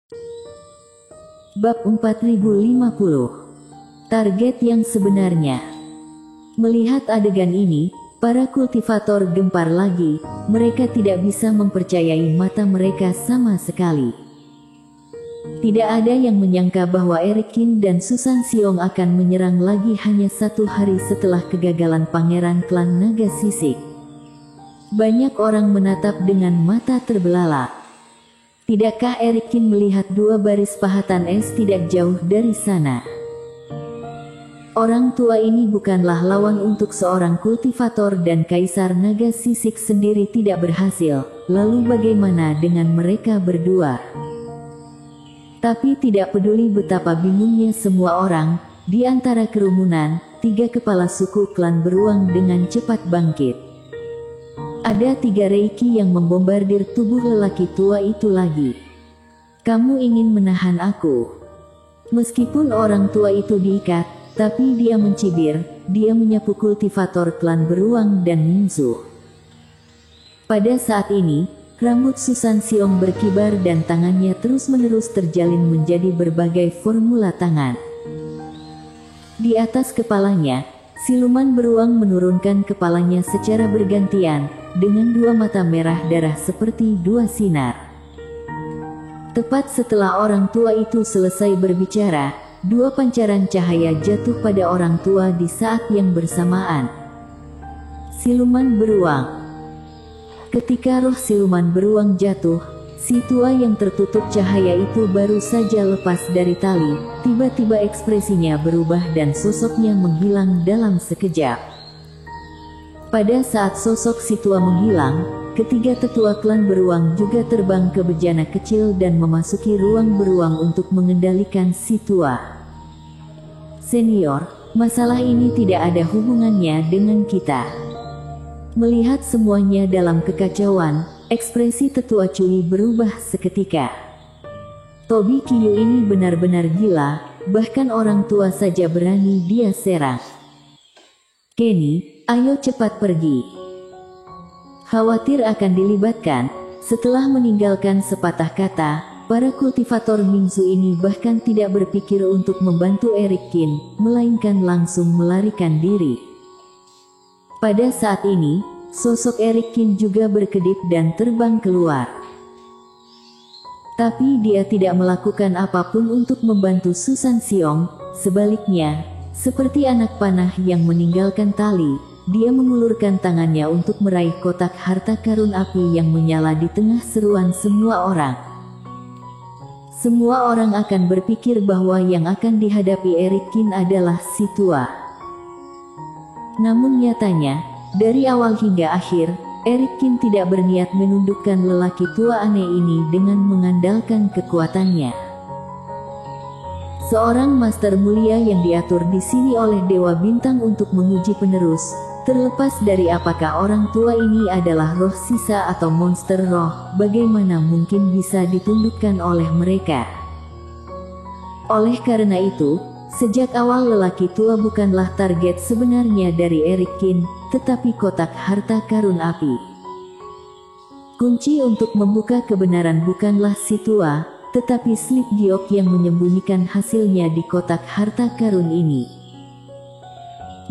Bab 4050. Target yang sebenarnya. Melihat adegan ini, para kultivator gempar lagi. Mereka tidak bisa mempercayai mata mereka sama sekali. Tidak ada yang menyangka bahwa Eric Kin dan Susan Xiong akan menyerang lagi hanya 1 hari setelah kegagalan pangeran klan naga sisik. Banyak orang menatap dengan mata terbelalak. Tidakkah Eric Kin melihat 2 baris pahatan es tidak jauh dari sana? Orang tua ini bukanlah lawan untuk seorang kultivator dan Kaisar Naga Sisik sendiri tidak berhasil, lalu bagaimana dengan mereka berdua? Tapi tidak peduli betapa bingungnya semua orang, di antara kerumunan, 3 kepala suku klan beruang dengan cepat bangkit. Ada 3 reiki yang membombardir tubuh lelaki tua itu lagi. Kamu ingin menahan aku? Meskipun orang tua itu diikat, tapi dia mencibir, dia menyapu kultivator klan beruang dan Mingsu. Pada saat ini, rambut Susan Xiong berkibar dan tangannya terus-menerus terjalin menjadi berbagai formula tangan. Di atas kepalanya, siluman beruang menurunkan kepalanya secara bergantian, dengan 2 mata merah darah seperti 2 sinar. Tepat setelah orang tua itu selesai berbicara, 2 pancaran cahaya jatuh pada orang tua di saat yang bersamaan. Siluman beruang. Ketika roh siluman beruang jatuh, si tua yang tertutup cahaya itu baru saja lepas dari tali, tiba-tiba ekspresinya berubah dan sosoknya menghilang dalam sekejap. Pada saat sosok si tua menghilang, ketiga tetua klan beruang juga terbang ke bejana kecil dan memasuki ruang beruang untuk mengendalikan si tua. Senior, masalah ini tidak ada hubungannya dengan kita. Melihat semuanya dalam kekacauan, ekspresi tetua Cui berubah seketika. Tobi Kiyu ini benar-benar gila, bahkan orang tua saja berani dia serang. Kenny, ayo cepat pergi. Khawatir akan dilibatkan, setelah meninggalkan sepatah kata, para kultivator Mingsu ini bahkan tidak berpikir untuk membantu Eric Kin, melainkan langsung melarikan diri. Pada saat ini, sosok Eric Kin juga berkedip dan terbang keluar. Tapi dia tidak melakukan apapun untuk membantu Susan Xiong, sebaliknya, seperti anak panah yang meninggalkan tali, dia mengulurkan tangannya untuk meraih kotak harta karun api yang menyala di tengah seruan semua orang. Semua orang akan berpikir bahwa yang akan dihadapi Eric Kin adalah si tua. Namun nyatanya, dari awal hingga akhir, Eric Kin tidak berniat menundukkan lelaki tua aneh ini dengan mengandalkan kekuatannya. Seorang master mulia yang diatur di sini oleh Dewa Bintang untuk menguji penerus, terlepas dari apakah orang tua ini adalah roh sisa atau monster roh, bagaimana mungkin bisa ditundukkan oleh mereka. Oleh karena itu, sejak awal lelaki tua bukanlah target sebenarnya dari Eric Kin, tetapi kotak harta karun api. Kunci untuk membuka kebenaran bukanlah si tua, tetapi slip giok yang menyembunyikan hasilnya di kotak harta karun ini.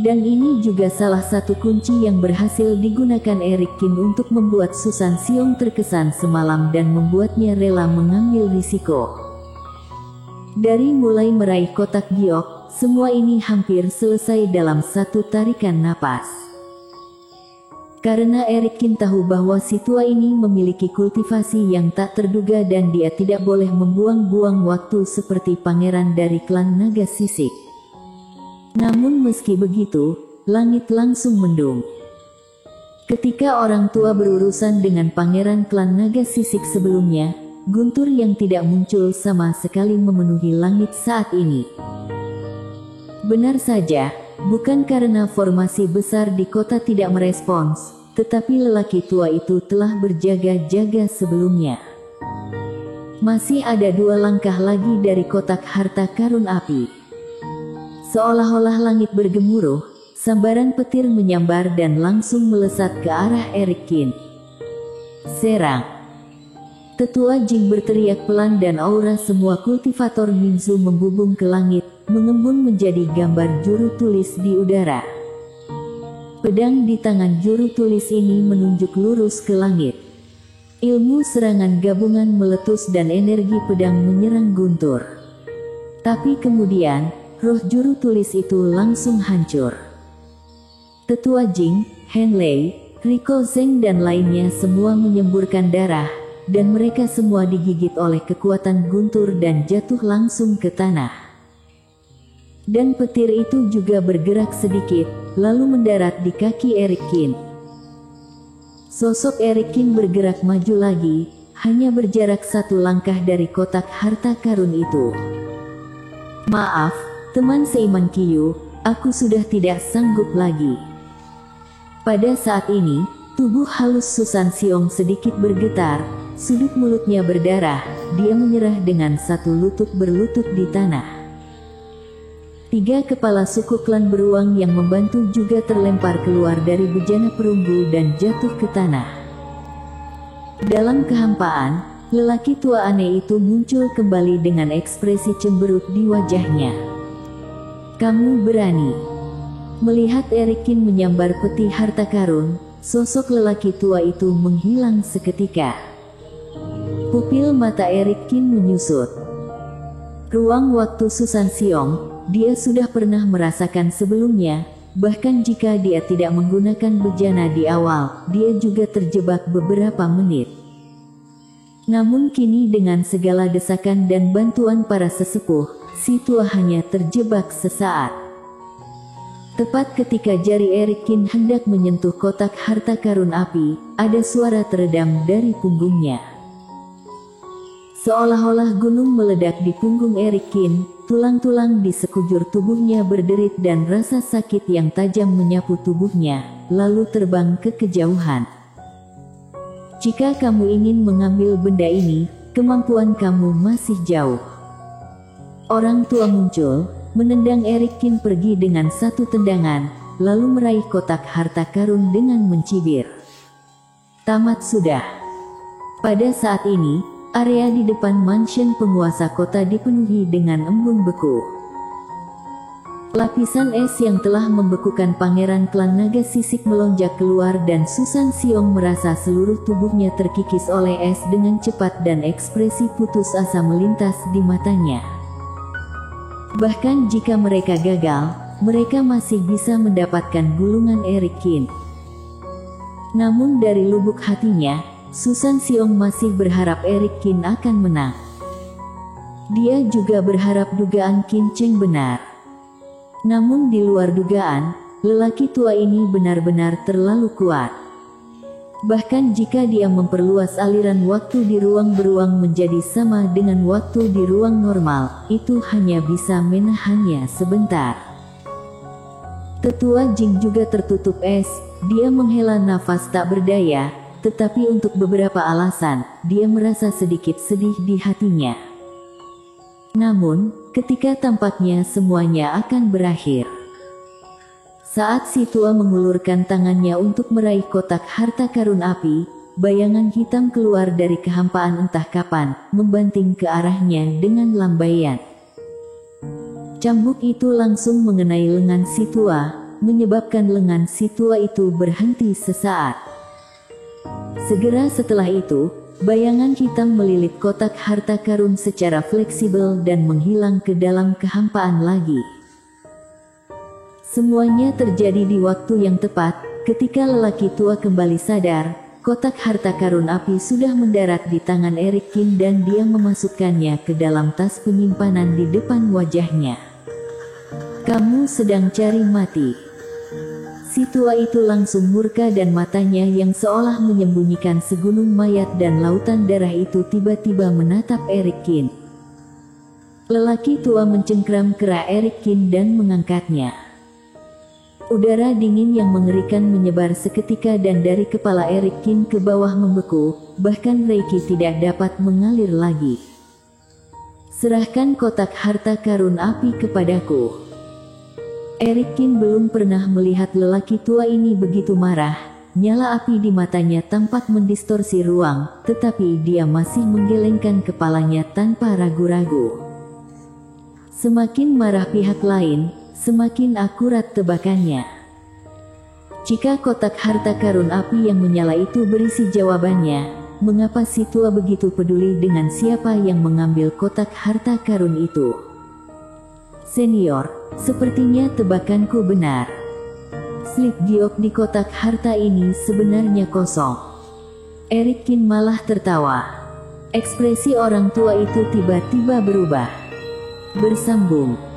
Dan ini juga salah satu kunci yang berhasil digunakan Eric Kin untuk membuat Susan Xiong terkesan semalam dan membuatnya rela mengambil risiko. Dari mulai meraih kotak giok, semua ini hampir selesai dalam 1 tarikan napas. Karena Eric Kin tahu bahwa si tua ini memiliki kultivasi yang tak terduga dan dia tidak boleh membuang-buang waktu seperti pangeran dari klan naga sisik. Namun meski begitu, langit langsung mendung. Ketika orang tua berurusan dengan pangeran klan naga sisik sebelumnya, guntur yang tidak muncul sama sekali memenuhi langit saat ini. Benar saja, bukan karena formasi besar di kota tidak merespons, tetapi lelaki tua itu telah berjaga-jaga sebelumnya. Masih ada 2 langkah lagi dari kotak harta karun api. Seolah-olah langit bergemuruh, sambaran petir menyambar dan langsung melesat ke arah Eric Kin. Serang! Tetua Jing berteriak pelan dan aura semua kultivator Minzu membubung ke langit, mengembun menjadi gambar juru tulis di udara. Pedang di tangan juru tulis ini menunjuk lurus ke langit. Ilmu serangan gabungan meletus dan energi pedang menyerang guntur. Tapi kemudian, roh juru tulis itu langsung hancur. Tetua Jing, Henlei, Riko Zeng dan lainnya semua menyemburkan darah, dan mereka semua digigit oleh kekuatan guntur dan jatuh langsung ke tanah. Dan petir itu juga bergerak sedikit, lalu mendarat di kaki Eric Kin. Sosok Eric Kin bergerak maju lagi, hanya berjarak 1 langkah dari kotak harta karun itu. Maaf, teman seiman Qiyu, aku sudah tidak sanggup lagi. Pada saat ini, tubuh halus Susan Xiong sedikit bergetar, sudut mulutnya berdarah, dia menyerah dengan 1 lutut berlutut di tanah. 3 kepala suku klan beruang yang membantu juga terlempar keluar dari bejana perunggu dan jatuh ke tanah. Dalam kehampaan, lelaki tua aneh itu muncul kembali dengan ekspresi cemberut di wajahnya. Kamu berani? Melihat Eric Kin menyambar peti harta karun, sosok lelaki tua itu menghilang seketika. Pupil mata Eric Kin menyusut. Ruang waktu Susan Xiong, dia sudah pernah merasakan sebelumnya, bahkan jika dia tidak menggunakan bejana di awal, dia juga terjebak beberapa menit. Namun kini dengan segala desakan dan bantuan para sesepuh, si tua hanya terjebak sesaat. Tepat ketika jari Eric Kin hendak menyentuh kotak harta karun api, ada suara teredam dari punggungnya. Seolah-olah gunung meledak di punggung Eric Kin, tulang-tulang di sekujur tubuhnya berderit dan rasa sakit yang tajam menyapu tubuhnya, lalu terbang ke kejauhan. Jika kamu ingin mengambil benda ini, kemampuan kamu masih jauh. Orang tua muncul, menendang Eric Kin pergi dengan 1 tendangan, lalu meraih kotak harta karun dengan mencibir. Tamat sudah. Pada saat ini, area di depan mansion penguasa kota dipenuhi dengan embun beku. Lapisan es yang telah membekukan pangeran klan naga sisik melonjak keluar dan Susan Xiong merasa seluruh tubuhnya terkikis oleh es dengan cepat dan ekspresi putus asa melintas di matanya. Bahkan jika mereka gagal, mereka masih bisa mendapatkan gulungan Eric Kin. Namun dari lubuk hatinya, Susan Xiong masih berharap Eric Kin akan menang. Dia juga berharap dugaan Qin Cheng benar. Namun di luar dugaan, lelaki tua ini benar-benar terlalu kuat. Bahkan jika dia memperluas aliran waktu di ruang beruang menjadi sama dengan waktu di ruang normal, itu hanya bisa menahannya sebentar. Tetua Jing juga tertutup es, dia menghela nafas tak berdaya, tetapi untuk beberapa alasan, dia merasa sedikit sedih di hatinya. Namun, ketika tampaknya semuanya akan berakhir. Saat si tua mengulurkan tangannya untuk meraih kotak harta karun api, bayangan hitam keluar dari kehampaan entah kapan, membanting ke arahnya dengan lambaian. Cambuk itu langsung mengenai lengan si tua, menyebabkan lengan si tua itu berhenti sesaat. Segera setelah itu, bayangan hitam melilit kotak harta karun secara fleksibel dan menghilang ke dalam kehampaan lagi. Semuanya terjadi di waktu yang tepat, ketika lelaki tua kembali sadar, kotak harta karun api sudah mendarat di tangan Eric Kin dan dia memasukkannya ke dalam tas penyimpanan di depan wajahnya. Kamu sedang cari mati. Si tua itu langsung murka dan matanya yang seolah menyembunyikan segunung mayat dan lautan darah itu tiba-tiba menatap Eric Kin. Lelaki tua mencengkram kera Eric Kin dan mengangkatnya. Udara dingin yang mengerikan menyebar seketika dan dari kepala Eric Kin ke bawah membeku, bahkan Reiki tidak dapat mengalir lagi. Serahkan kotak harta karun api kepadaku. Eric Kin belum pernah melihat lelaki tua ini begitu marah, nyala api di matanya tampak mendistorsi ruang, tetapi dia masih menggelengkan kepalanya tanpa ragu-ragu. Semakin marah pihak lain, semakin akurat tebakannya. Jika kotak harta karun api yang menyala itu berisi jawabannya, mengapa si tua begitu peduli dengan siapa yang mengambil kotak harta karun itu? Senior, sepertinya tebakanku benar. Slip giok di kotak harta ini sebenarnya kosong. Eric Kin malah tertawa. Ekspresi orang tua itu tiba-tiba berubah. Bersambung.